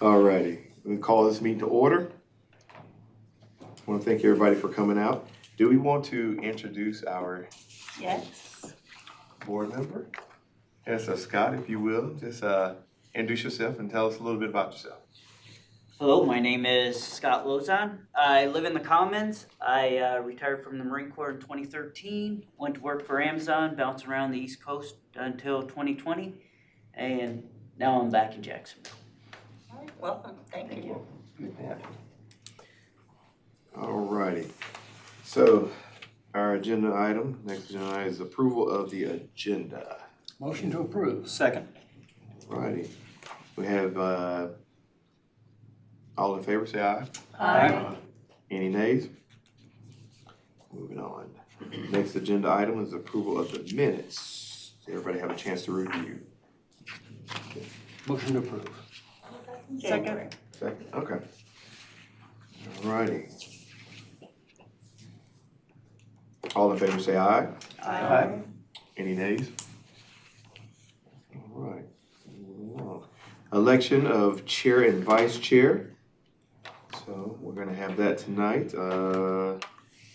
All righty, we call this meeting to order. I want to thank everybody for coming out. Do we want to introduce our Yes. board member? Yes, Scott, if you will, just introduce yourself and tell us a little bit about yourself. Hello, my name is Scott Lozon. I live in the Commons. I retired from the Marine Corps in 2013, went to work for Amazon, bounced around the East Coast until 2020, and now I'm back in Jacksonville. All right, welcome. Thank you. All righty, so our agenda item, next agenda item is approval of the agenda. Motion to approve. Second. All righty, we have all in favor, say aye. Aye. Any nays? Moving on. Next agenda item is approval of the minutes. Does everybody have a chance to review? Motion to approve. Second. Second, okay. All righty. All in favor say aye. Aye. Any nays? All right. Moving on. Election of chair and vice chair. So we're gonna have that tonight. So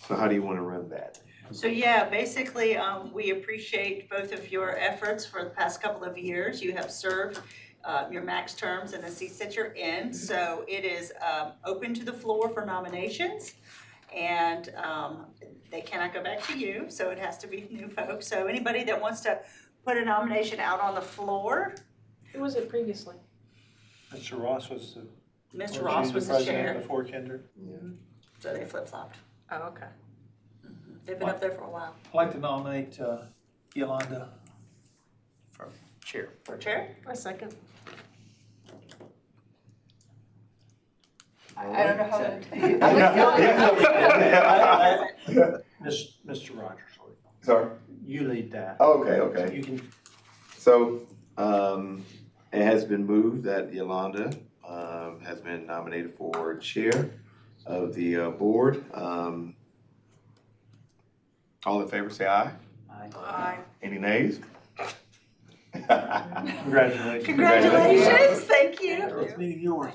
how do you want to run that? So yeah, basically, we appreciate both of your efforts for the past couple of years. You have served your max terms in the seats that you're in. So it is open to the floor for nominations. And they cannot go back to you, so it has to be new folks. So anybody that wants to put a nomination out on the floor. Who was it previously? Mr. Ross was the. Mr. Ross was the president chair, before Kendra. so they flip-flopped. Oh, okay. They've been up there for a while. I'd like to nominate Yolanda for chair. For chair? A second. I don't know how to. Mr. Rogers, Sorry? you lead that. Okay. You can. So, it has been moved that Yolanda, has been nominated for chair of the, board. All in favor, say aye. Aye. Any nays? Congratulations. Congratulations, thank you. It's meeting yours.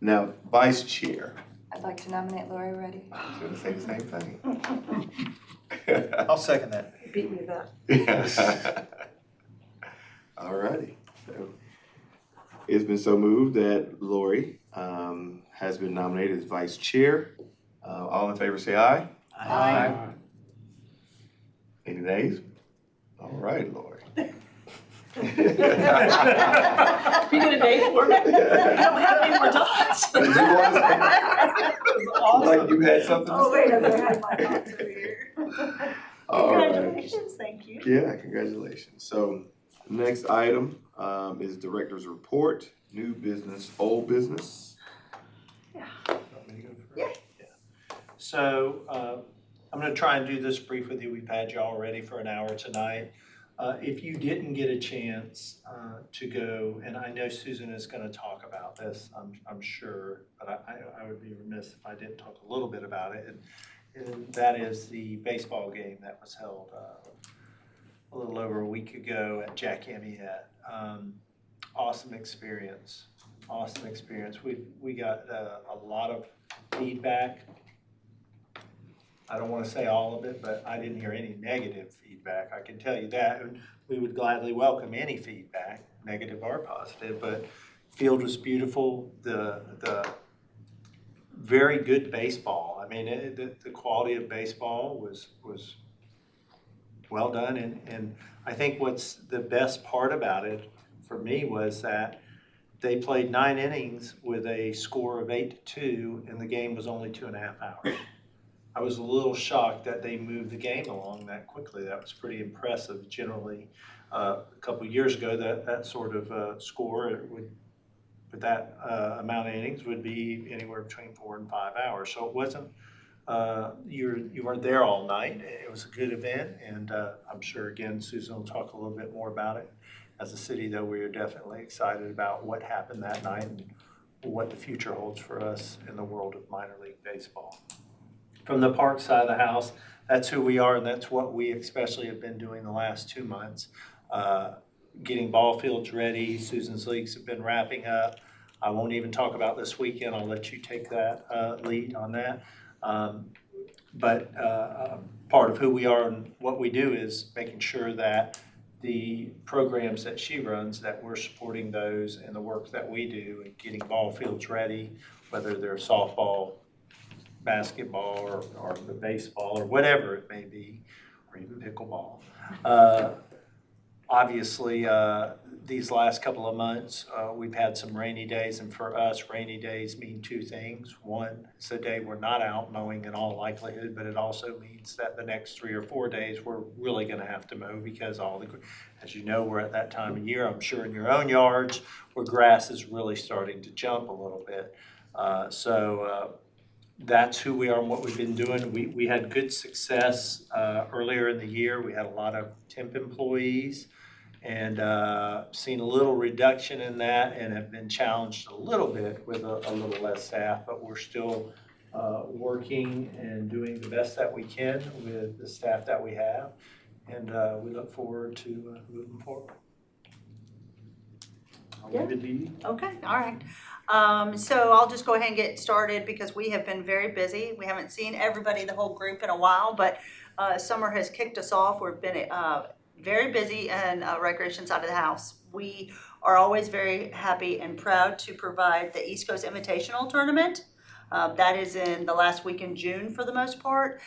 Now, vice chair. I'd like to nominate Lori Reddy. I was gonna say the same thing. I'll second that. You beat me to that. All righty. So, it's been so moved that Lori, has been nominated as vice chair. All in favor, say aye. Aye. Any nays? All right, Lori. You get a day for it? I don't have any more dots. Like you had something to Oh, say? wait, I had my thoughts over here. All right. Congratulations, thank you. Yeah, congratulations. So, next item, is director's report, new business, old business. Yeah. So, I'm gonna try and do this brief with you. We've had you already for an hour tonight. If you didn't get a chance to go, and I know Susan is gonna talk about this, I'm sure, but I would be remiss if I didn't talk a little bit about it. And that is the baseball game that was held a little over a week ago at Jack Amyette. Awesome experience. We got a lot of feedback. I don't want to say all of it, but I didn't hear any negative feedback. I can tell you that. And we would gladly welcome any feedback, negative or positive. But field was beautiful. The very good baseball. I mean, the quality of baseball was well done. And I think what's the best part about it for me was that they played 9 innings with a score of 8-2, and the game was only 2.5 hours. I was a little shocked that they moved the game along that quickly. That was pretty impressive. Generally, a couple of years ago, that sort of score with that amount of innings would be anywhere between 4 and 5 hours. So it wasn't you weren't there all night. It was a good event, and I'm sure again Susan will talk a little bit more about it. As a city, though, we are definitely excited about what happened that night and what the future holds for us in the world of minor league baseball. From the park side of the house, that's who we are, and that's what we especially have been doing the last 2 months. getting ball fields ready. Susan's leagues have been wrapping up. I won't even talk about this weekend. I'll let you take that lead on that. But part of who we are and what we do is making sure that the programs that she runs, that we're supporting those and the work that we do and getting ball fields ready, whether they're softball, basketball, or the baseball, or whatever it may be, or even pickleball. Obviously, these last couple of months, we've had some rainy days, and for us, rainy days mean two things. One, it's a day we're not out mowing in all likelihood, but it also means that the next 3 or 4 days, we're really gonna have to mow because as you know, we're at that time of year, I'm sure in your own yards, where grass is really starting to jump a little bit. That's who we are and what we've been doing. We had good success earlier in the year. We had a lot of temp employees and seen a little reduction in that and have been challenged a little bit with a little less staff, but we're still working and doing the best that we can with the staff that we have. And we look forward to moving forward. I'll leave it to you. Okay, all right. So I'll just go ahead and get started because we have been very busy. We haven't seen everybody, the whole group, in a while, but summer has kicked us off. We've been very busy in recreation side of the house. We are always very happy and proud to provide the East Coast Invitational Tournament. That is in the last week in June for the most part.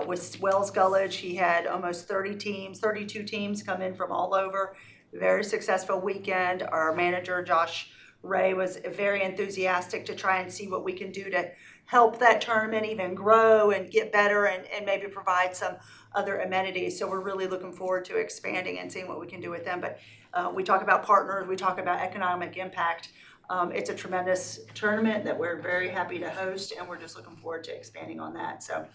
With Wells Gulledge, he had almost 32 teams come in from all over. Very successful weekend. Our manager, Josh Ray, was very enthusiastic to try and see what we can do to help that tournament even grow and get better and maybe provide some other amenities. So we're really looking forward to expanding and seeing what we can do with them. But we talk about partners, we talk about economic impact. It's a tremendous tournament that we're very happy to host, and we're just looking forward to expanding on that. So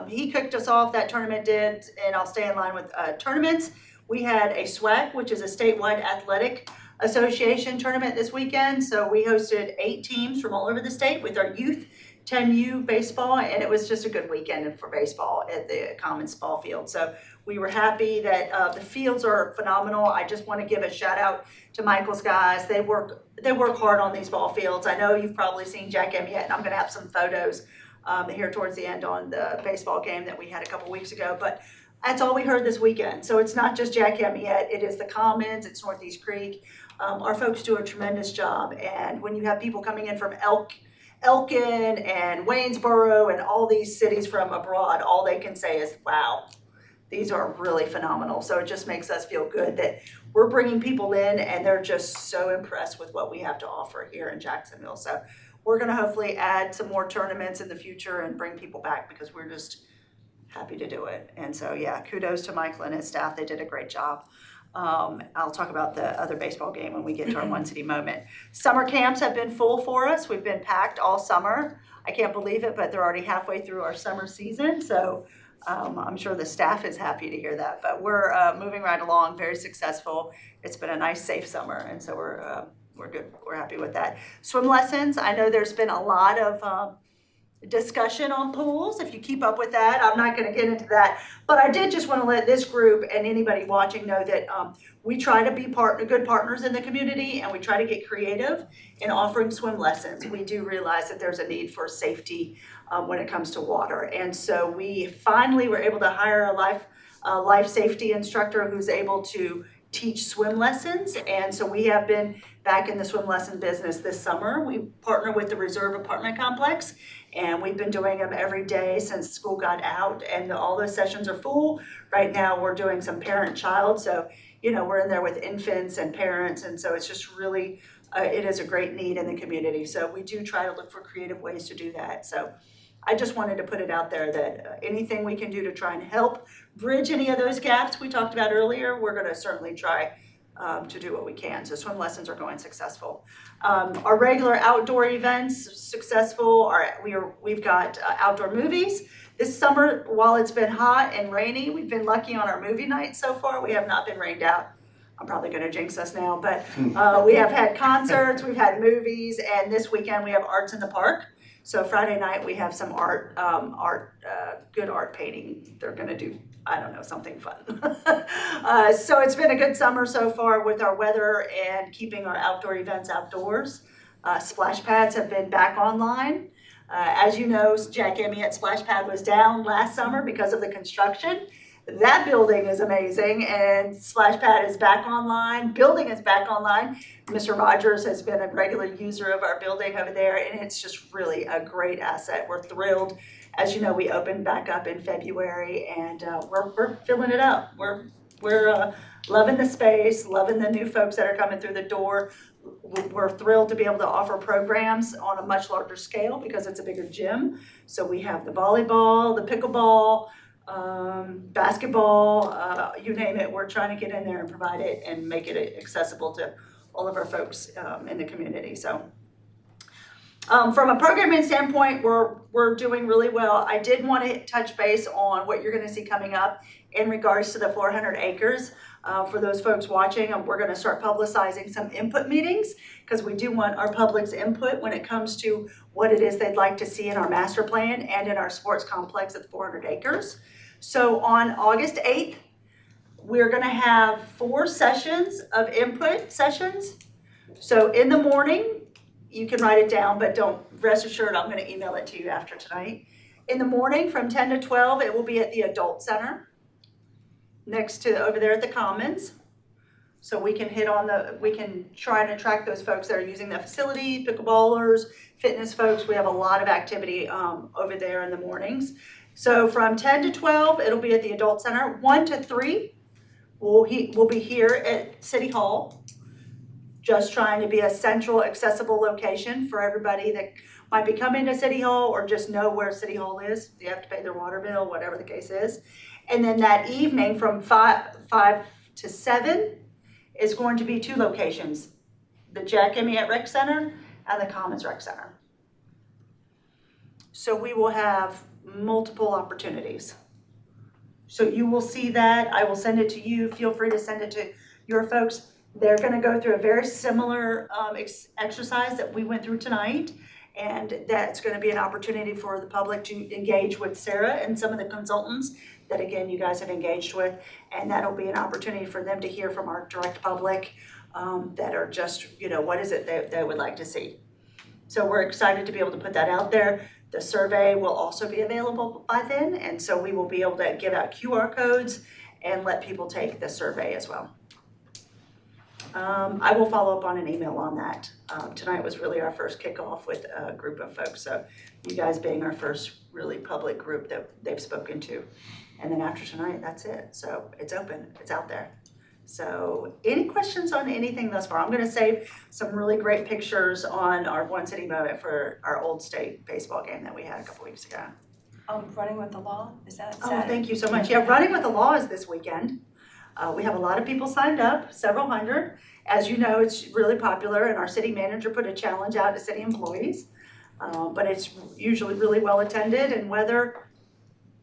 he kicked us off, that tournament did, and I'll stay in line with tournaments. We had a SWAC, which is a statewide athletic association tournament this weekend. So we hosted 8 teams from all over the state with our youth 10U baseball, and it was just a good weekend for baseball at the Commons ball field. So we were happy that the fields are phenomenal. I just want to give a shout out to Michael's guys. They work hard on these ball fields. I know you've probably seen Jack Amiette, and I'm going to have some photos here towards the end on the baseball game that we had a couple weeks ago. But that's all we heard this weekend. So it's not just Jack Amiette, it is the Commons, it's Northeast Creek. Our folks do a tremendous job. And when you have people coming in from Elkin and Waynesboro and all these cities from abroad, all they can say is, wow, these are really phenomenal. So it just makes us feel good that we're bringing people in and they're just so impressed with what we have to offer here in Jacksonville. So we're gonna hopefully add some more tournaments in the future and bring people back because we're just happy to do it. And so, yeah, kudos to Michael and his staff. They did a great job. I'll talk about the other baseball game when we get to our One City moment. Summer camps have been full for us. We've been packed all summer. I can't believe it, but they're already halfway through our summer season. So I'm sure the staff is happy to hear that. But we're moving right along, very successful. It's been a nice, safe summer. And so we're good. We're happy with that. Swim lessons. I know there's been a lot of discussion on pools. If you keep up with that, I'm not going to get into that, but I did just want to let this group and anybody watching know that we try to be good partners in the community, and we try to get creative in offering swim lessons. We do realize that there's a need for safety when it comes to water, and so we finally were able to hire a life safety instructor who's able to teach swim lessons. And so we have been back in the swim lesson business this summer. We partner with the Reserve Apartment Complex, and we've been doing them every day since school got out, and all those sessions are full. Right now we're doing some parent-child, so we're in there with infants and parents, and so it's just really, it is a great need in the community. So we do try to look for creative ways to do that. So I just wanted to put it out there that anything we can do to try and help bridge any of those gaps we talked about earlier, we're going to certainly try to do what we can. So swim lessons are going successful. Our regular outdoor events, successful. We've got outdoor movies. This summer, while it's been hot and rainy, we've been lucky on our movie night so far. We have not been rained out. I'm probably going to jinx us now, but we have had concerts, we've had movies, and this weekend we have Arts in the Park. So Friday night we have some art good art painting. They're gonna do, I don't know, something fun. So it's been a good summer so far with our weather and keeping our outdoor events outdoors. Splash pads have been back online. As you know, Jack Amyette Splash Pad was down last summer because of the construction. That building is amazing, and Splash Pad is back online. Building is back online. Mr. Rogers has been a regular user of our building over there, and it's just really a great asset. We're thrilled. As you know, we opened back up in February, and we're filling it up. We're loving the space, loving the new folks that are coming through the door. We're thrilled to be able to offer programs on a much larger scale because it's a bigger gym. So we have the volleyball, the pickleball, basketball, you name it. We're trying to get in there and provide it and make it accessible to all of our folks in the community. So from a programming standpoint, we're doing really well. I did want to touch base on what you're going to see coming up in regards to the 400 acres. For those folks watching, we're going to start publicizing some input meetings because we do want our public's input when it comes to what it is they'd like to see in our master plan and in our sports complex at 400 acres. So on August 8th, we're going to have 4 sessions of input sessions. So in the morning, you can write it down, but don't rest assured I'm going to email it to you after tonight. In the morning from 10 to 12, it will be at the Adult Center next to over there at the Commons. So we can we can try and attract those folks that are using the facility, pickleballers, fitness folks. We have a lot of activity over there in the mornings. So from 10 to 12, it'll be at the Adult Center. 1 to 3, we'll be here at City Hall, just trying to be a central, accessible location for everybody that might be coming to City Hall or just know where City Hall is. They have to pay their water bill, whatever the case is. And then that evening from 5 to 7 is going to be 2 locations, the Jack Amyette Rec Center and the Commons Rec Center. So we will have multiple opportunities. So you will see that. I will send it to you. Feel free to send it to your folks. They're going to go through a very similar exercise that we went through tonight. And that's going to be an opportunity for the public to engage with Sarah and some of the consultants that, again, you guys have engaged with. And that'll be an opportunity for them to hear from our direct public that are just, what is it they would like to see. So we're excited to be able to put that out there. The survey will also be available by then. And so we will be able to give out QR codes and let people take the survey as well. I will follow up on an email on that. Tonight was really our first kickoff with a group of folks. So you guys being our first really public group that they've spoken to. And then after tonight, that's it. So it's open, it's out there. So any questions on anything thus far? I'm gonna save some really great pictures on our One City Moment for our Old State baseball game that we had a couple weeks ago. Running with the Law, is that Oh, Saturday? thank you so much. Yeah, Running with the Law is this weekend. We have a lot of people signed up, several hundred. As you know, it's really popular, and our city manager put a challenge out to city employees. But it's usually really well attended, and weather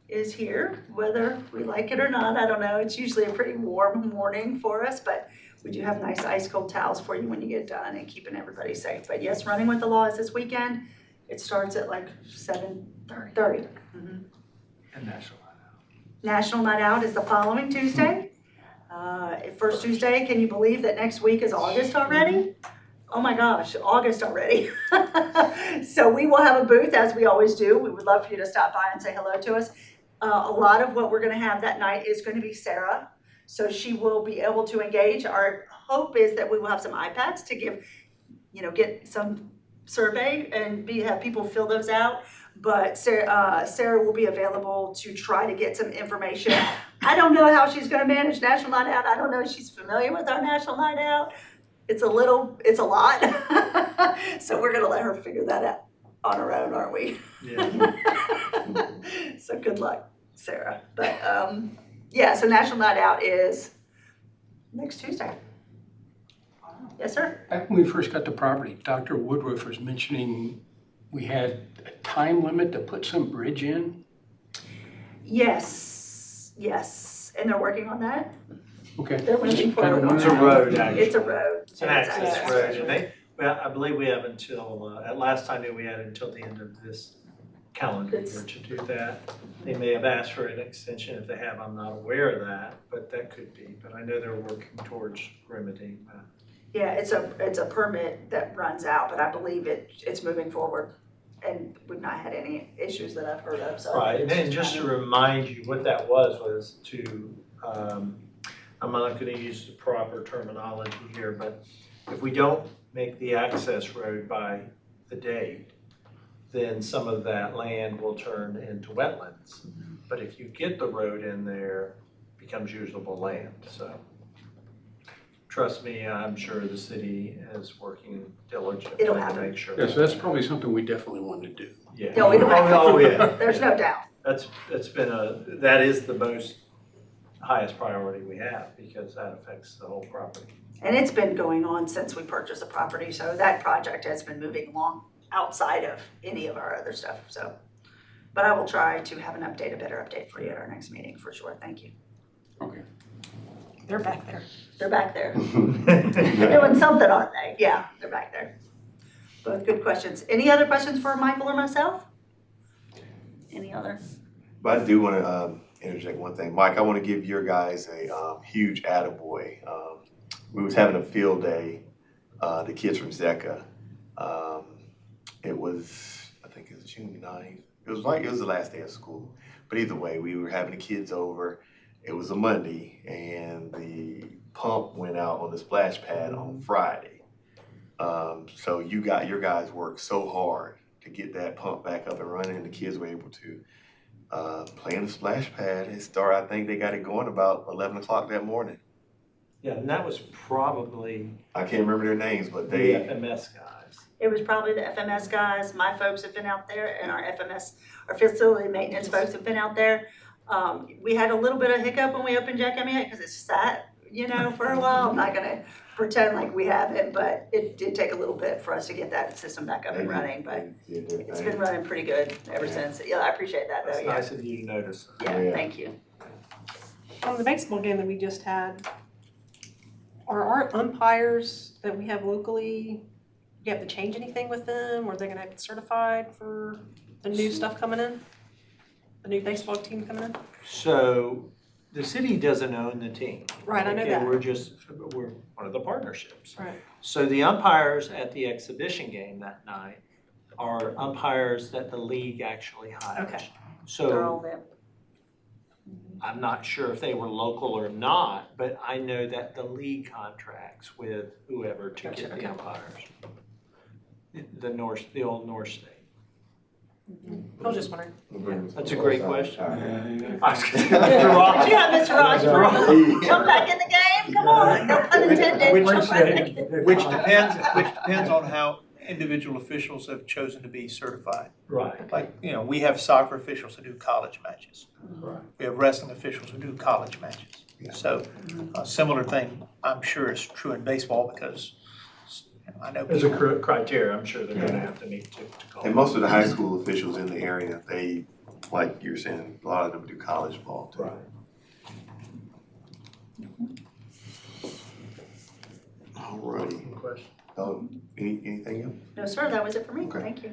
is here, whether we like it or not, I don't know. It's usually a pretty warm morning for us, but we do have nice ice cold towels for you when you get done and keeping everybody safe. But yes, Running with the Law is this weekend. It starts at like 7:30. Mm-hmm. And National Night Out. National Night Out is the following Tuesday. First Tuesday, can you believe that next week is August already? Oh my gosh, August already. So we will have a booth as we always do. We would love for you to stop by and say hello to us. A lot of what we're gonna have that night is gonna be Sarah. So she will be able to engage. Our hope is that we will have some iPads to give, get some survey and have people fill those out. But Sarah will be available to try to get some information. I don't know how she's gonna manage National Night Out. I don't know if she's familiar with our National Night Out. It's a lot. So we're gonna let her figure that out on her own, aren't we? Yeah. So good luck, Sarah. But so National Night Out is next Tuesday. Yes, sir. Back when we first got the property, Dr. Woodruff was mentioning we had a time limit to put some bridge in. Yes, and they're working on that. Okay. They're moving Just kinda forward on It's a that. road, actually. It's a road. It's an access road, and I believe we have until, at last I knew we had until the end of this calendar year to do that. They may have asked for an extension. If they have, I'm not aware of that, but that could be. But I know they're working towards remedying that. Yeah, it's a permit that runs out, but I believe it's moving forward. And we've not had any issues that I've heard of, so. Right, and then just to remind you, what that was to, I'm not gonna use the proper terminology here, but if we don't make the access road by the date, then some of that land will turn into wetlands. But if you get the road in there, it becomes usable land, so. Trust me, I'm sure the city is working diligently It'll to happen. make sure. Yeah, so that's probably something we definitely want to do. Yeah. No, it'll happen. Oh, yeah. There's no doubt. That is the most highest priority we have because that affects the whole property. And it's been going on since we purchased the property, so that project has been moving along outside of any of our other stuff, so. But I will try to have a better update for you at our next meeting, for sure, thank you. Okay. They're back there. They're back there. They're doing something, aren't they? Yeah, they're back there. But good questions. Any other questions for Michael or myself? Any other? But I do want to interject one thing. Mike, I want to give your guys a huge attaboy. We was having a field day, the kids from Zecca. It was, I think it was June 9th. It was the last day of school. But either way, we were having the kids over. It was a Monday, and the pump went out on the splash pad on Friday. So your guys worked so hard to get that pump back up and running, and the kids were able to play in the splash pad. I think they got it going about 11 o'clock that morning. Yeah, and that was probably I can't remember their names, but the they, FMS guys. It was probably the FMS guys. My folks have been out there, and our facility maintenance folks have been out there. We had a little bit of hiccup when we opened Jack Amyette because it sat, for a while. I'm not gonna pretend like we haven't, but it did take a little bit for us to get that system back up and running, but it's been running pretty good ever since. Yeah, I appreciate that though, That's yeah. nice of you to notice. Yeah, thank you. On the baseball game that we just had, are our umpires that we have locally, you have to change anything with them? Or are they gonna get certified for the new stuff coming in? The new baseball team coming in? So the city doesn't own the team. Right, I know Okay, that. We're one of the partnerships. Right. So the umpires at the exhibition game that night are umpires that the league actually hires. Okay. They're all So there. I'm not sure if they were local or not, but I know that the league contracts with whoever to Gotcha, get the okay. umpires. The old North State. I was just wondering. That's a great question. Mr. Mr. Ross. Yeah, Mr. Ross, jump back in the game, come on, no pun intended. Jump back in. Which depends on how individual officials have chosen to be certified. Right. Like, we have soccer officials who do college matches. Right. We have wrestling officials who do college matches. So a similar thing, I'm sure is true in baseball because I know There's a people. criteria I'm sure they're gonna have to meet to call. And most of the high school officials in the area, they, like you were saying, a lot of them do college ball too. Right. Alrighty. Good question. Anything else? No, sir, that was it for me, Okay. thank you.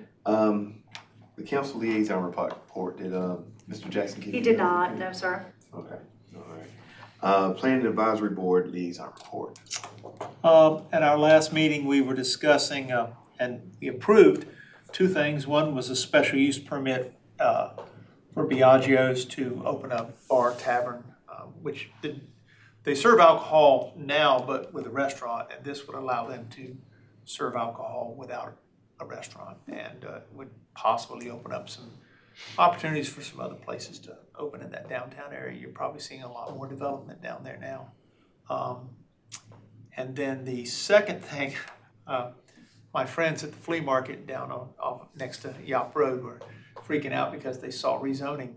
The council liaison report, did Mr. Jackson give you? He did not, no, sir. Okay, all right. Planning Advisory Board liaison report. At our last meeting, we were discussing, and we approved two things. One was a special use permit for Biagio's to open a bar tavern, which they serve alcohol now, but with a restaurant, and this would allow them to serve alcohol without a restaurant, and would possibly open up some opportunities for some other places to open in that downtown area. You're probably seeing a lot more development down there now. And then the second thing, my friends at the flea market down off next to Yop Road were freaking out because they saw rezoning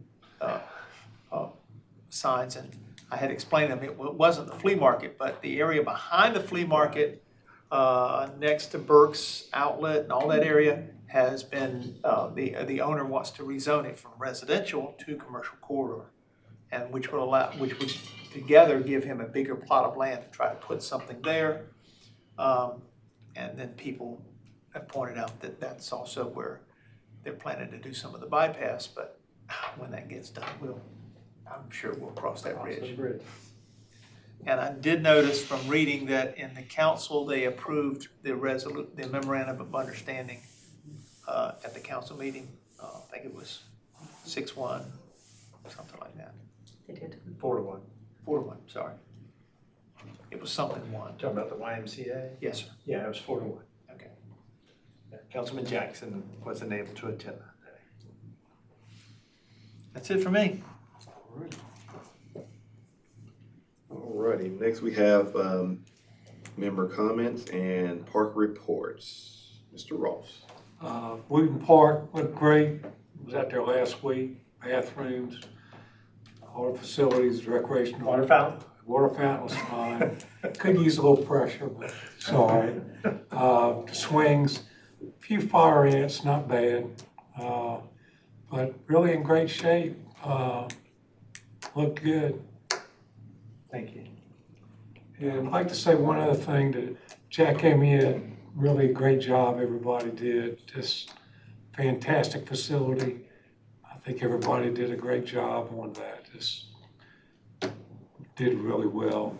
signs, and I had explained to them it wasn't the flea market, but the area behind the flea market, next to Burke's Outlet and all that area, has been the owner wants to rezone it from residential to commercial corridor, and which would together give him a bigger plot of land to try to put something there. And then people have pointed out that that's also where they're planning to do some of the bypass, but when that gets done, I'm sure we'll cross that bridge. And I did notice from reading that in the council, they approved the memorandum of understanding at the council meeting. I think it was 6-1, something like that. They did. 4-1. 4-1, sorry. It was something one. Talking about the YMCA? Yes, sir. Yeah, it was 4-1. Okay. Yeah, Councilman Jackson wasn't able to attend that day. That's it for me. Alrighty, next we have member comments and park reports. Mr. Ross. Wooten Park looked great. Was out there last week. Bathrooms, all the facilities, recreational. Water fountain? Water fountain was fine. Could use a little pressure, but it's all right. The swings, a few fire ants, not bad. But really in great shape. Looked good. Thank you. And I'd like to say one other thing that Jack Amiet, really great job everybody did. Just fantastic facility. I think everybody did a great job on that. Just did really well.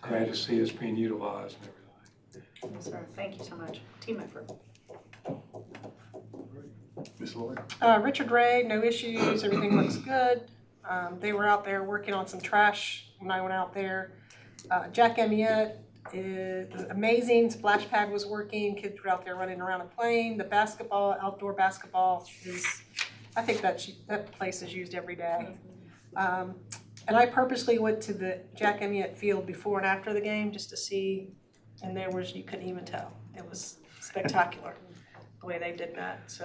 Glad to see it's being utilized and everything. Yes, sir. Thank you so much. Team effort. Ms. Lloyd. Richard Ray, no issues, everything looks good. They were out there working on some trash when I went out there. Jack Amiet is amazing, splash pad was working, kids were out there running around and playing. The basketball, outdoor basketball is, I think that place is used every day. And I purposely went to the Jack Amiet field before and after the game just to see, and you couldn't even tell. It was spectacular the way they did that, so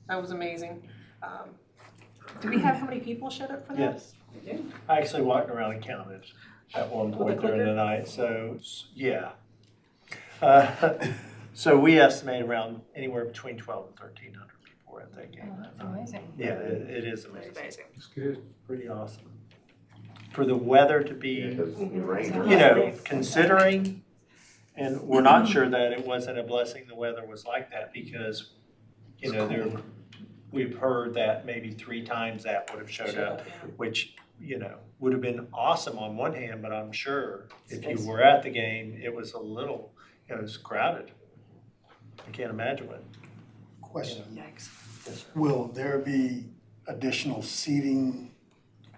that was amazing. Do we have how many people showed up for that? Yes. I actually walked around and counted at one point during the night, so, yeah. So we estimate around anywhere between 1,200 and 1,300 people were at that game. That's amazing. Yeah, it is amazing. It's good. Pretty awesome. For the weather to be, Because it rained. you know, considering, and we're not sure that it wasn't a blessing the weather was like that because, you know, we've heard that maybe 3 times that would have showed up, which, you know, would have been awesome on one hand, but I'm sure if you were at the game, it was a little, you know, it was crowded. I can't imagine what. Question, Yes, sir. will there be additional seating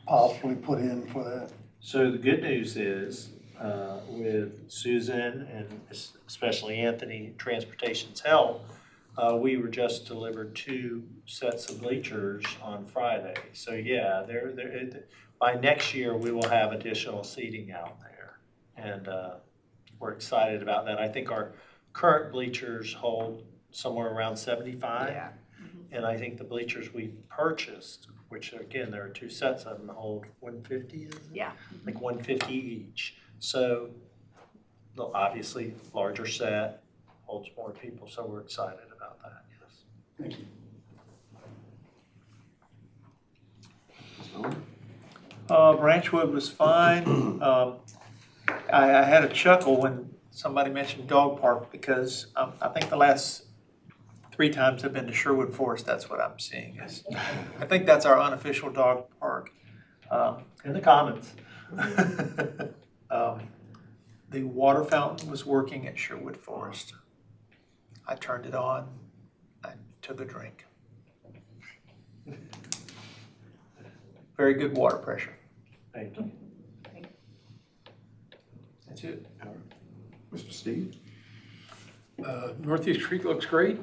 possibly put in for that? So the good news is, with Susan and especially Anthony, Transportation's help, we were just delivered 2 sets of bleachers on Friday. So yeah, by next year, we will have additional seating out there. And we're excited about that. I think our current bleachers hold somewhere around 75. Yeah. And I think the bleachers we purchased, which again, there are 2 sets of them, hold 150, is it? Yeah. Like 150 each. So obviously larger set, holds more people, so we're excited about that, yes. Thank you. Branchwood was fine. I had a chuckle when somebody mentioned dog park because I think the last 3 times I've been to Sherwood Forest, that's what I'm seeing. I think that's our unofficial dog park. In the Commons. The water fountain was working at Sherwood Forest. I turned it on, I took a drink. Very good water pressure. Thank you. That's it. Mr. Steve. Northeast Creek looks great.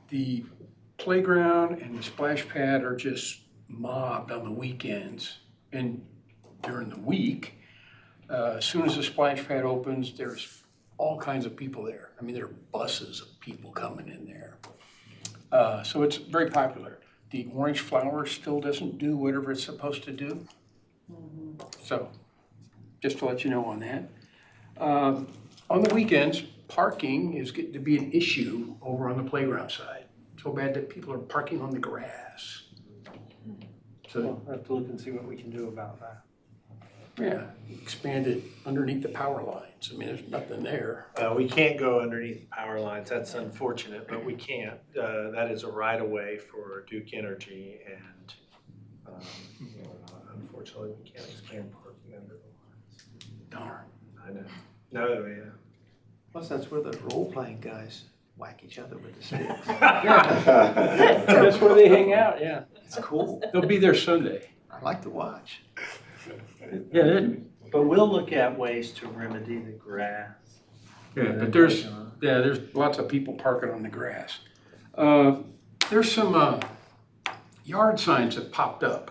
The playground and the splash pad are just mobbed on the weekends. And during the week, as soon as the splash pad opens, there's all kinds of people there. I mean, there are buses of people coming in there. So it's very popular. The orange flower still doesn't do whatever it's supposed to do. So just to let you know on that. On the weekends, parking is getting to be an issue over on the playground side. So bad that people are parking on the grass. So we'll have to look and see what we can do about that. Yeah, expand it underneath the power lines. I mean, there's nothing there. We can't go underneath the power lines. That's unfortunate, but we can't. That is a right of way for Duke Energy, and unfortunately, we can't expand parking under the lines. Darn. I know. No, yeah. Plus, that's where the role-playing guys whack each other with the sticks. That's where they hang out, yeah. It's cool. They'll be there Sunday. I like to watch. Yeah, But we'll look at ways to remedy the grass. but there's lots of people parking on the grass. There's some yard signs that popped up.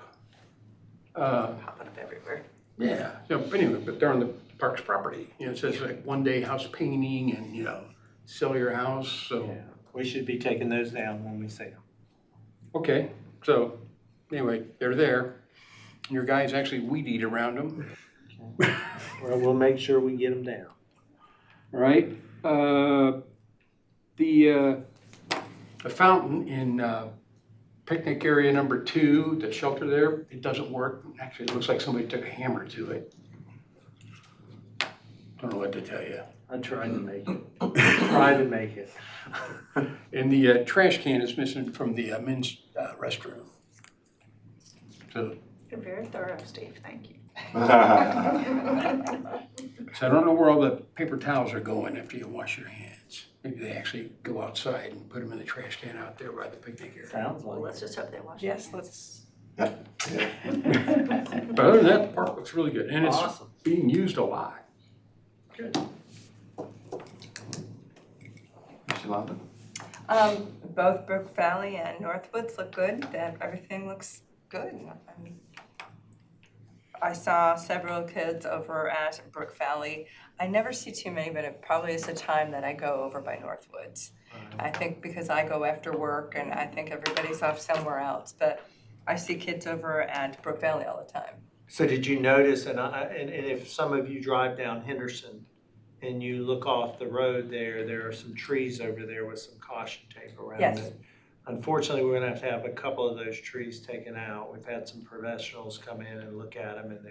Popping up everywhere. Yeah, but anyway, but they're on the park's property. You know, it says like one day house painting and, you know, sell your house, so. Yeah, we should be taking those down when we see them. Okay, so anyway, they're there. Your guys actually weed eat around them. Well, we'll make sure we get them down. All right. The fountain in picnic area number 2, the shelter there, it doesn't work. Actually, it looks like somebody took a hammer to it. Don't know what to tell you. I tried to make it. And the trash can is missing from the men's restroom. So You're very thorough, Steve, thank you. So I don't know where all the paper towels are going after you wash your hands. Maybe they actually go outside and put them in the trash can out there by the picnic area. Sounds Well, like let's just hope they wash. Yes, let's, But other than that, the park looks really good, and it's awesome. being used a lot. Good. Yolanda? Both Brook Valley and Northwoods look good, that everything looks good. I mean, I saw several kids over at Brook Valley. I never see too many, but it probably is the time that I go over by Northwoods. I think because I go after work and I think everybody's off somewhere else, but I see kids over at Brook Valley all the time. So did you notice, and if some of you drive down Henderson and you look off the road there are some trees over there with some caution tape around Yes. it. Unfortunately, we're gonna have to have a couple of those trees taken out. We've had some professionals come in and look at them, and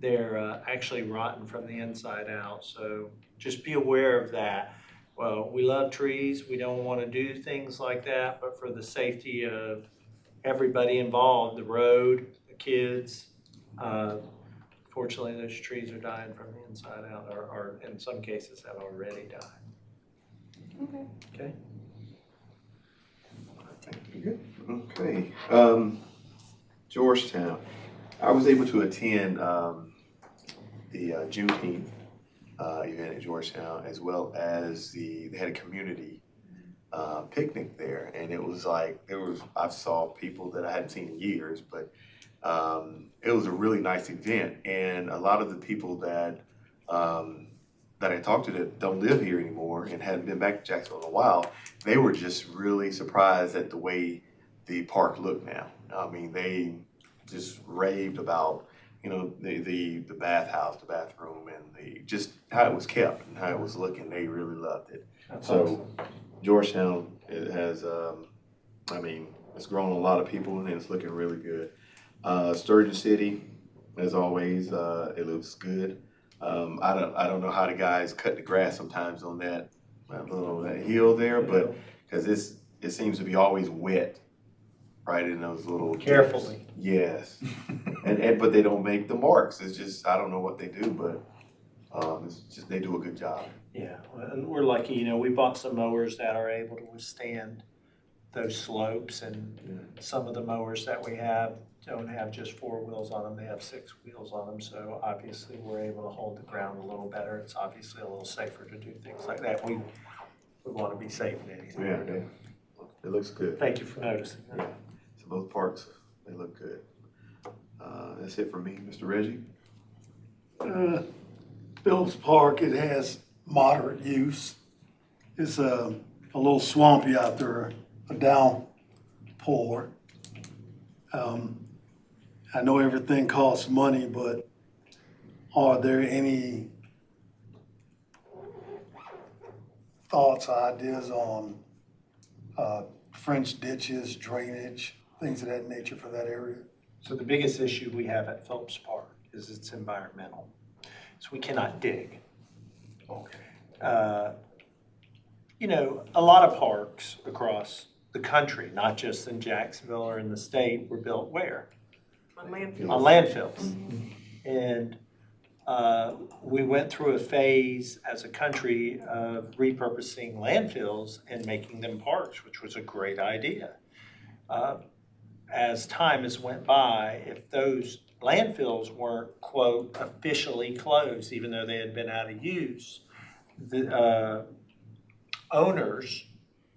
they're actually rotten from the inside out. So just be aware of that. Well, we love trees. We don't want to do things like that, but for the safety of everybody involved, the road, the kids, fortunately, those trees are dying from the inside out, or in some cases have already died. Okay. Okay, Georgetown. I was able to attend the Juneteenth event at Georgetown, as well as they had a community picnic there, and it was like I saw people that I hadn't seen in years, but it was a really nice event, and a lot of the people that I talked to that don't live here anymore and hadn't been back to Jacksonville in a while, they were just really surprised at the way the park looked now. I mean, they just raved about, you know, the bathhouse, the bathroom, and just how it was kept and how it was looking. They really loved it. That's So awesome. Georgetown, it has, I mean, it's grown a lot of people and it's looking really good. Sturgeon City, as always, it looks good. I don't know how the guys cut the grass sometimes on that hill there, but because it seems to be always wet, right in those little Carefully. dips. Yes, and but they don't make the marks. It's just I don't know what they do, but it's just they do a good job. Yeah, and we're lucky, you know, we bought some mowers that are able to withstand those slopes, and some of the mowers that we have don't have just 4 wheels on them, they have 6 wheels on them, so obviously we're able to hold the ground a little better. It's obviously a little safer to do things like that. We want to be safe in anything we're doing. It looks good. Thank you for noticing. Yeah, so both parks, they look good. That's it for me, Mr. Reggie. Phillips Park, it has moderate use. It's a little swampy out there, a downpour. I know everything costs money, but are there any thoughts, ideas on French ditches, drainage, things of that nature for that area? So the biggest issue we have at Phillips Park is it's environmental. So we cannot dig. Okay. You know, a lot of parks across the country, not just in Jacksonville or in the state, were built where? On landfills. On landfills. And we went through a phase as a country of repurposing landfills and making them parks, which was a great idea. As time has went by, if those landfills weren't, quote, officially closed, even though they had been out of use, the owners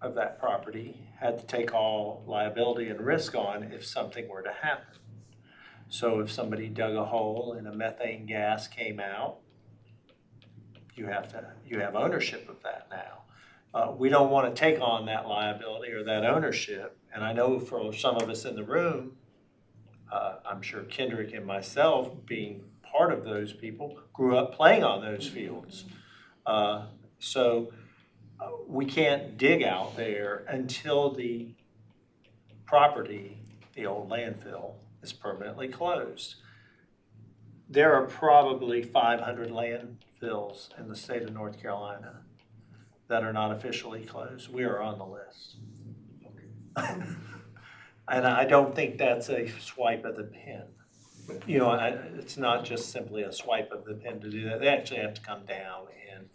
of that property had to take all liability and risk on if something were to happen. So if somebody dug a hole and a methane gas came out, you have ownership of that now. We don't want to take on that liability or that ownership. And I know for some of us in the room, I'm sure Kendrick and myself, being part of those people, grew up playing on those fields. So we can't dig out there until the property, the old landfill, is permanently closed. There are probably 500 landfills in the state of North Carolina that are not officially closed. We are on the list. And I don't think that's a swipe of the pen. You know, it's not just simply a swipe of the pen to do that. They actually have to come down, and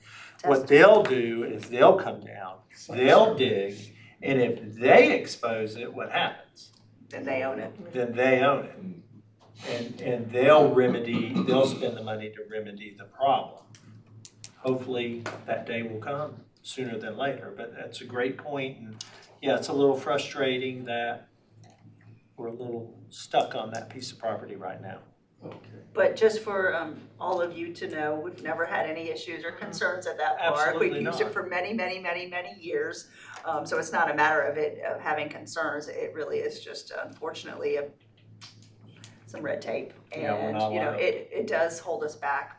what they'll do is they'll come down, they'll dig, and if they expose it, what happens? Then they own it. Then they own it. And they'll spend the money to remedy the problem. Hopefully that day will come sooner than later, but that's a great point. And yeah, it's a little frustrating that we're a little stuck on that piece of property right now. Okay. But just for all of you to know, we've never had any issues or concerns at that park. Absolutely We've used not. it for many years. So it's not a matter of having concerns. It really is just unfortunately some red tape. Yeah, we're And, not you know, allowed. it does hold us back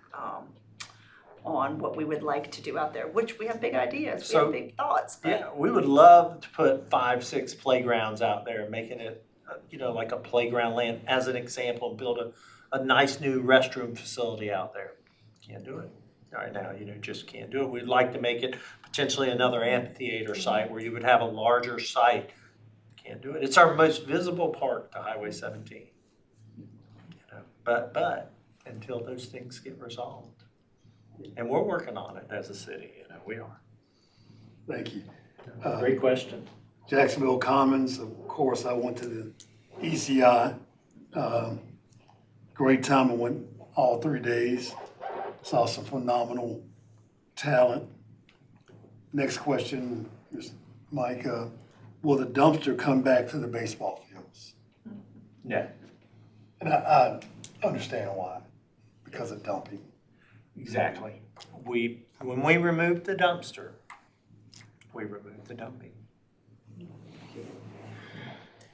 on what we would like to do out there, which we have big ideas, we So, have big thoughts. But Yeah, we would love to put 5, 6 playgrounds out there, making it, you know, like a playground land as an example, and build a nice new restroom facility out there. Can't do it right now, you know, just can't do it. We'd like to make it potentially another amphitheater site where you would have a larger site. Can't do it. It's our most visible park to Highway 17. You know, but until those things get resolved. And we're working on it as a city, you know, we are. Thank you. Great question. Jacksonville Commons, of course, I went to the ECI. Great time. I went all 3 days. Saw some phenomenal talent. Next question is, Mike, will the dumpster come back to the baseball fields? Yeah, And I understand why, because of dumping. exactly. When we removed the dumpster, we removed the dumping.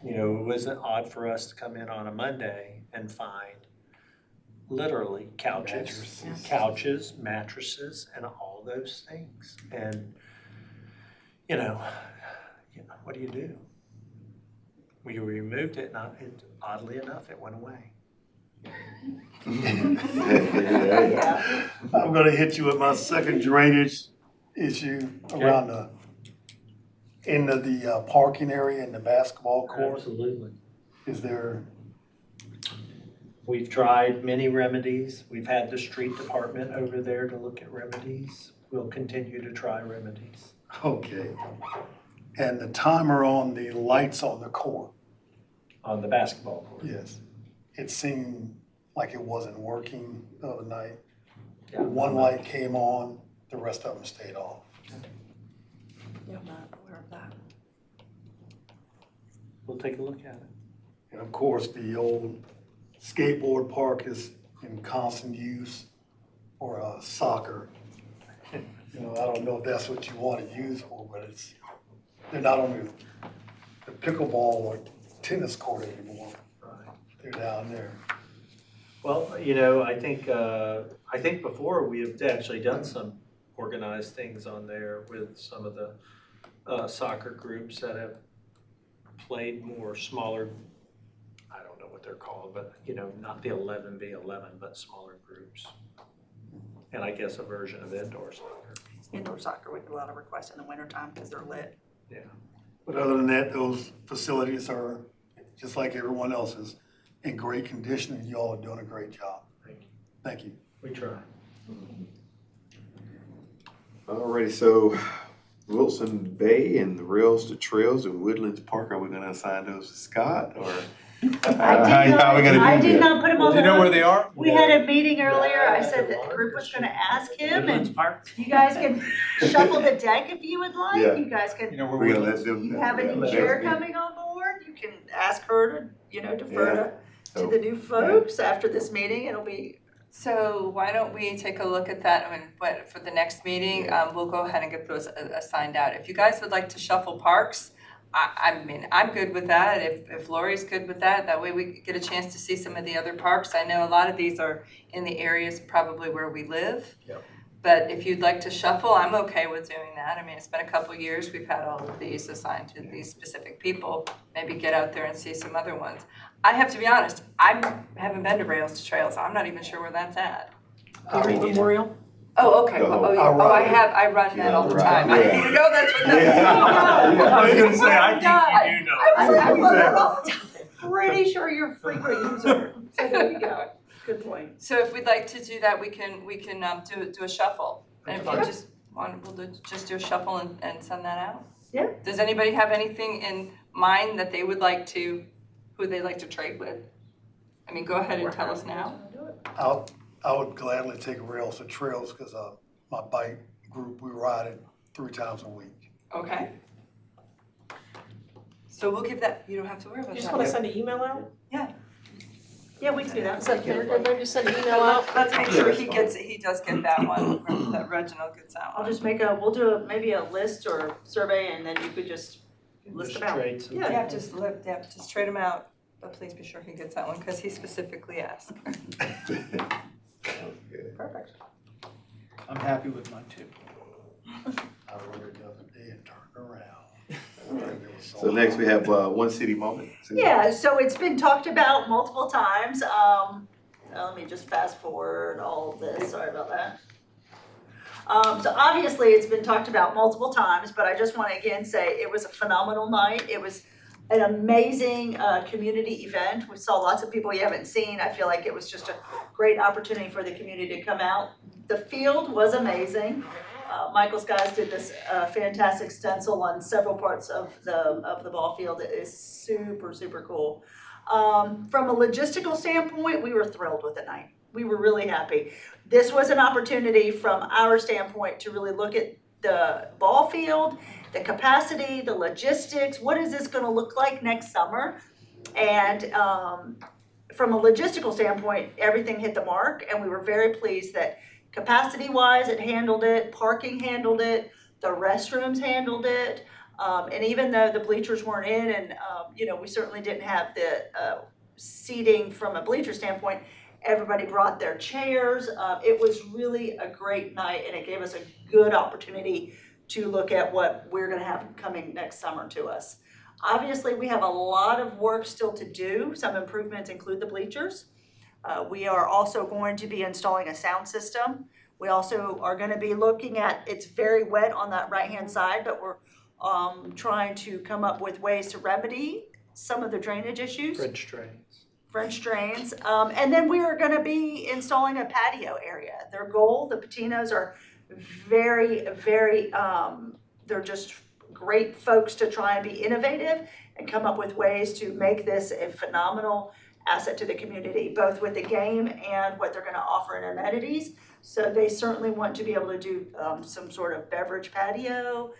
You know, it wasn't odd for us to come in on a Monday and find literally couches, mattresses, and all those things. And, you know, what do you do? We removed it, and oddly enough, it went away. yeah, I'm gonna hit you with my second drainage issue around the end of the parking area in the basketball court. Absolutely. Is there, We've tried many remedies. We've had the street department over there to look at remedies. We'll continue to try remedies. okay. And the timer on the lights on the court, On the basketball court. yes. It seemed like it wasn't working the other night. Yeah. One light came on, the rest of them stayed off. I'm not aware of that. We'll take a look at it. And of course, the old skateboard park is in constant use for soccer. You know, I don't know if that's what you want to use for, but they're not on the pickleball or tennis court anymore. They're down there. Well, you know, I think before we have actually done some organized things on there with some of the soccer groups that have played more smaller, I don't know what they're called, but, you know, not the 11v11, but smaller groups. And I guess a version of indoor soccer. Indoor soccer, we get a lot of requests in the wintertime because they're lit. Yeah. But other than that, those facilities are, just like everyone else's, in great condition, and you all are doing a great job. Thank you. Thank you. We try. Alrighty, so Wilson Bay and the Rails to Trails and Woodlands Park, are we gonna assign those to Scott or? How are we gonna I do did that? not put him on Do the you know where note. they are? We had a meeting earlier, I said that the group was gonna ask him, Woodlands and Park. you guys can shuffle the deck if you would like, Yeah. you guys You can, know where We're gonna Woodlands? let them. you have a new let chair them- coming on board, you can ask her to, you know, defer to So, the new folks after this meeting, it'll be, So why don't we take a look at that, I mean, what, for the next meeting, we'll go ahead and get those assigned out. If you guys would like to shuffle parks, I mean, I'm good with that, if Lori's good with that, that way we get a chance to see some of the other parks. I know a lot of these are in the areas probably where we live. Yep. But if you'd like to shuffle, I'm okay with doing that. I mean, it's been a couple years, we've had all of these assigned to these specific people. Maybe get out there and see some other ones. I have to be honest, I haven't been to Rails to Trails, I'm not even sure where that's at. Henry Memorial. Oh, okay, Oh, I run that all the time. I Yeah. didn't know that's what that Yeah. was. I was gonna say, I think you do know. I run that all the time. Pretty sure you're a frequent user, so there you go, good point. So if we'd like to do that, we can do a shuffle. And if you just want, we'll just do a shuffle and send that out. Yeah. Does anybody have anything in mind that they would like to, who they'd like to trade with? I mean, go ahead and tell us now. I would gladly take Rails to Trails, because my bike group, we ride it 3 times a week. Okay. So we'll give that, you don't have to worry about You that. just wanna send an email out? Yeah, we can do that. Is that fair? Everybody just send an email out? Let's make sure he does get that one, that Reginald gets that I'll one. just we'll do maybe a list or survey, and then you could just list them out. Trade some. Yeah, just trade him out, but please be sure he gets that one, because he specifically asked. Sounds good. Perfect. I'm happy with mine too. I rode it the other day and turned around. So next we have one city moment. Yeah, so it's been talked about multiple times. Let me just fast forward all of this, sorry about that. So obviously it's been talked about multiple times, but I just want to again say it was a phenomenal night. It was an amazing community event. We saw lots of people you haven't seen. I feel like it was just a great opportunity for the community to come out. The field was amazing. Michael's guys did this fantastic stencil on several parts of the ball field. It is super, super cool. From a logistical standpoint, we were thrilled with the night. We were really happy. This was an opportunity from our standpoint to really look at the ball field, the capacity, the logistics. What is this gonna look like next summer? And from a logistical standpoint, everything hit the mark, and we were very pleased that capacity-wise, it handled it, parking handled it, the restrooms handled it, and even though the bleachers weren't in, and we certainly didn't have the seating from a bleacher standpoint, everybody brought their chairs. It was really a great night, and it gave us a good opportunity to look at what we're gonna have coming next summer to us. Obviously, we have a lot of work still to do. Some improvements include the bleachers. We are also going to be installing a sound system. We also are gonna be looking at, it's very wet on that right-hand side, but we're trying to come up with ways to remedy some of the drainage issues. French drains. And then we are gonna be installing a patio area. Their goal, the Patinos are very, very, they're just great folks to try and be innovative and come up with ways to make this a phenomenal asset to the community, both with the game and what they're gonna offer in amenities. So they certainly want to be able to do some sort of beverage patio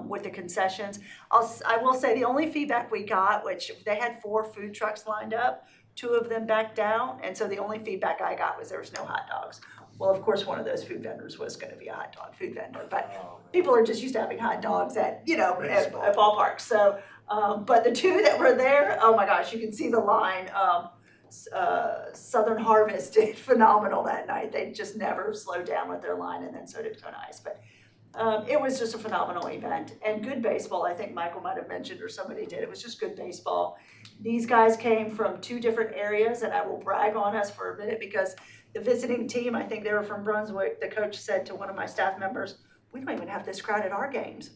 with the concessions. I will say the only feedback we got, which they had 4 food trucks lined up, 2 of them backed out, and so the only feedback I got was there was no hot dogs. Well, of course, one of those food vendors was gonna be a hot dog food vendor, but people are just used to having hot dogs at ballparks. So, but the 2 that were there, oh my gosh, you can see the line. Southern Harvest did phenomenal that night. They just never slowed down with their line, and then so did Cone Ice. But It was just a phenomenal event and good baseball. I think Michael might have mentioned or somebody did. It was just good baseball. These guys came from 2 different areas, and I will brag on us for a minute because the visiting team, I think they were from Brunswick. The coach said to one of my staff members, "We don't even have this crowd at our games."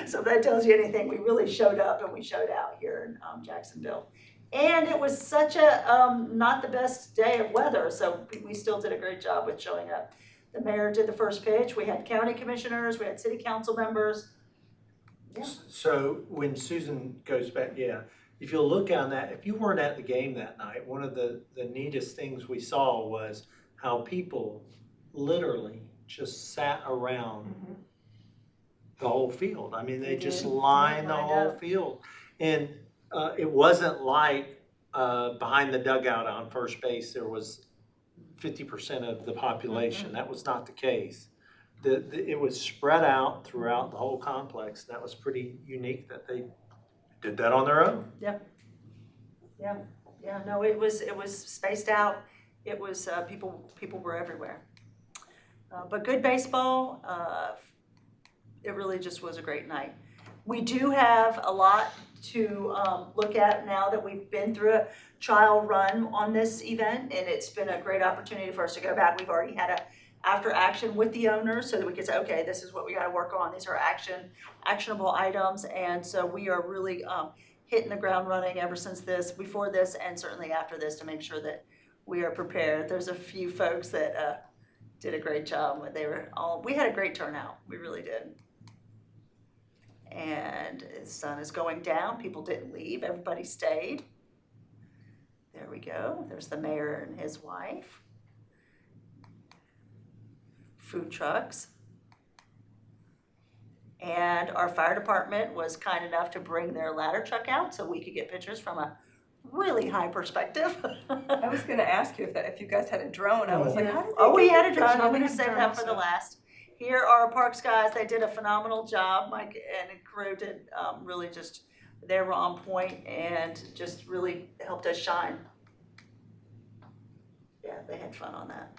So if that tells you anything, we really showed up and we showed out here in Jacksonville. And it was such a not the best day of weather, so we still did a great job with showing up. The mayor did the first pitch. We had county commissioners, we had city council members. Yeah. So when Susan goes back, yeah, if you'll look on that, if you weren't at the game that night, one of the neatest things we saw was how people literally just sat around the whole field. I mean, they just lined the whole field. And it wasn't like behind the dugout on first base, there was 50% of the population. That was not the case. It was spread out throughout the whole complex. That was pretty unique that they did that on their own. Yeah, no, it was spaced out. It was, people were everywhere. But good baseball, it really just was a great night. We do have a lot to look at now that we've been through a trial run on this event, and it's been a great opportunity for us to go back. We've already had a after action with the owners so that we can say, okay, this is what we got to work on. These are actionable items, and so we are really hitting the ground running ever since before this, and certainly after this to make sure that we are prepared. There's a few folks that did a great job. We had a great turnout. We really did. And the sun is going down. People didn't leave. Everybody stayed. There we go. There's the mayor and his wife. Food trucks. And our fire department was kind enough to bring their ladder truck out so we could get pictures from a really high perspective. I was gonna ask you if you guys had a drone. I was like, how did they Oh, we get had a the drone. picture? I'm gonna save that for the last. Here are our parks guys. They did a phenomenal job. Mike and the crew did really just, they were on point and just really helped us shine. Yeah, they had fun on that.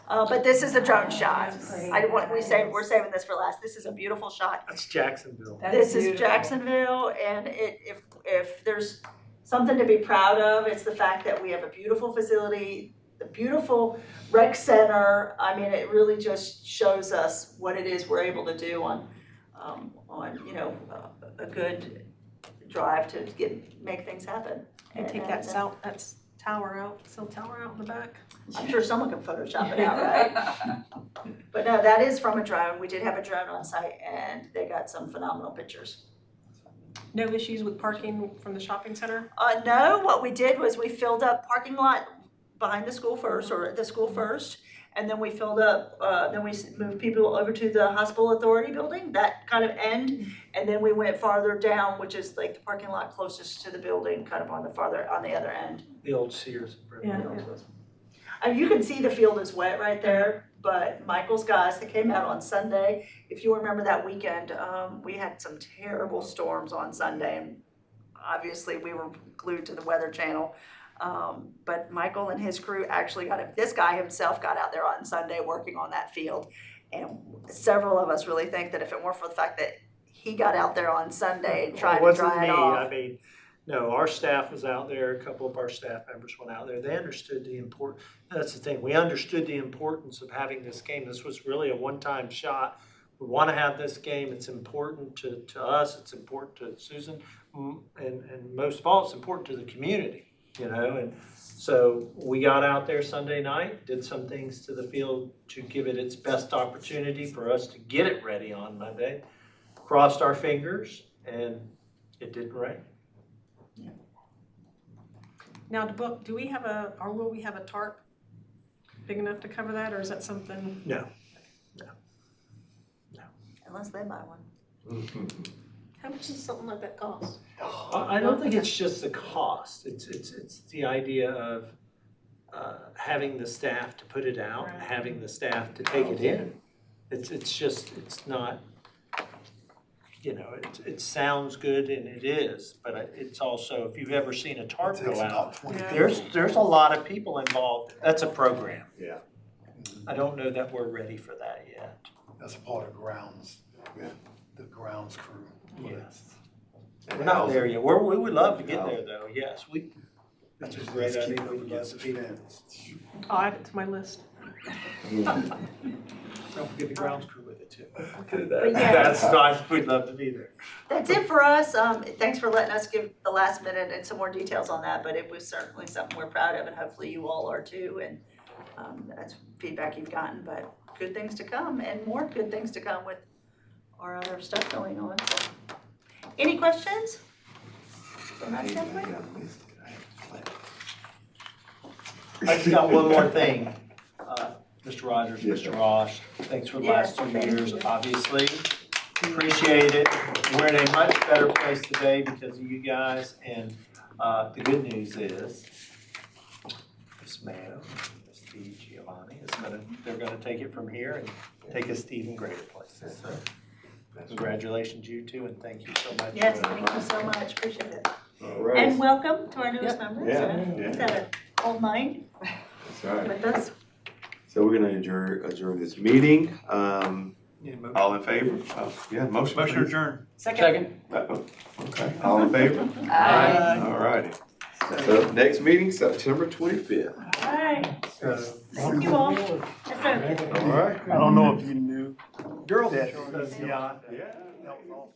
But this is a drone shot. We're saving this for last. This is a beautiful shot. That's Jacksonville. This is Jacksonville, and if there's something to be proud of, it's the fact that we have a beautiful facility, a beautiful rec center. I mean, it really just shows us what it is we're able to do on a good drive to make things happen. And take that cell tower out in the back. I'm sure someone can Photoshop it out, right? But no, that is from a drone. We did have a drone on site, and they got some phenomenal pictures. No issues with parking from the shopping center? No, what we did was we filled up parking lot behind the school first, or at the school first, and then we filled up, then we moved people over to the hospital authority building, that kind of end, and then we went farther down, which is like the parking lot closest to the building, kind of on the other end. The old Sears. Yeah. You can see the field is wet right there, but Michael's guys, they came out on Sunday. If you remember that weekend, we had some terrible storms on Sunday, and obviously we were glued to the Weather Channel. But Michael and his crew actually this guy himself got out there on Sunday working on that field. And several of us really think that if it weren't for the fact that he got out there on Sunday trying to dry it off. I mean, no, our staff was out there, a couple of our staff members went out there. They understood the importance. That's the thing. We understood the importance of having this game. This was really a one-time shot. We want to have this game. It's important to us. It's important to Susan. And most of all, it's important to the community, And so we got out there Sunday night, did some things to the field to give it its best opportunity for us to get it ready on Monday. Crossed our fingers, and it didn't rain. Now, do we have or will we have a tarp big enough to cover that, or is that something? No. Unless they buy one. How much does something like that cost? I don't think it's just the cost. It's the idea of having the staff to put it out, and having the staff to take it in. It's not, it sounds good and it is, but it's also, if you've ever seen a tarp go out, there's a lot of people involved. That's a program. Yeah. I don't know that we're ready for that yet. That's a part of grounds. Yeah. The grounds crew. Yes. And We're not housing. there yet. We would love to get there though, yes. That's a great Let's keep idea. it We'd love against to the be there. fence. I'll add it to my list. Don't forget the grounds crew with it too. But yeah. That's nice. We'd love to be there. That's it for us. Thanks for letting us give the last minute and some more details on that, but it was certainly something we're proud of, and hopefully you all are too, and that's feedback you've gotten, but good things to come, and more good things to come with our other stuff going on. So, any questions? From that standpoint? I just got one more thing. Mr. Rogers, Yes, Mr. sir. Ross, thanks for the last Yes, 2 thank years, you. obviously. Appreciate it. We're in a much better place today because of you guys, and the good news is Miss Mayo, Miss T. Giovanni they're gonna take it from here and take us to even greater places. So congratulations, you two, and thank you so much. Yes, thank you so much, appreciate it. All right. And welcome to our newest members. Yeah, Is that an old mind That's right. with us? So we're gonna adjourn this meeting. Need a motion? All in favor? Yeah, motion. Motion please. adjourned. Second. Okay, all in favor? Aye. All righty. So next meeting, September 25th. All right, So, thank you all. Yes, sir. All right. I don't know if you knew Girl. that, Yeah. Yeah. that was also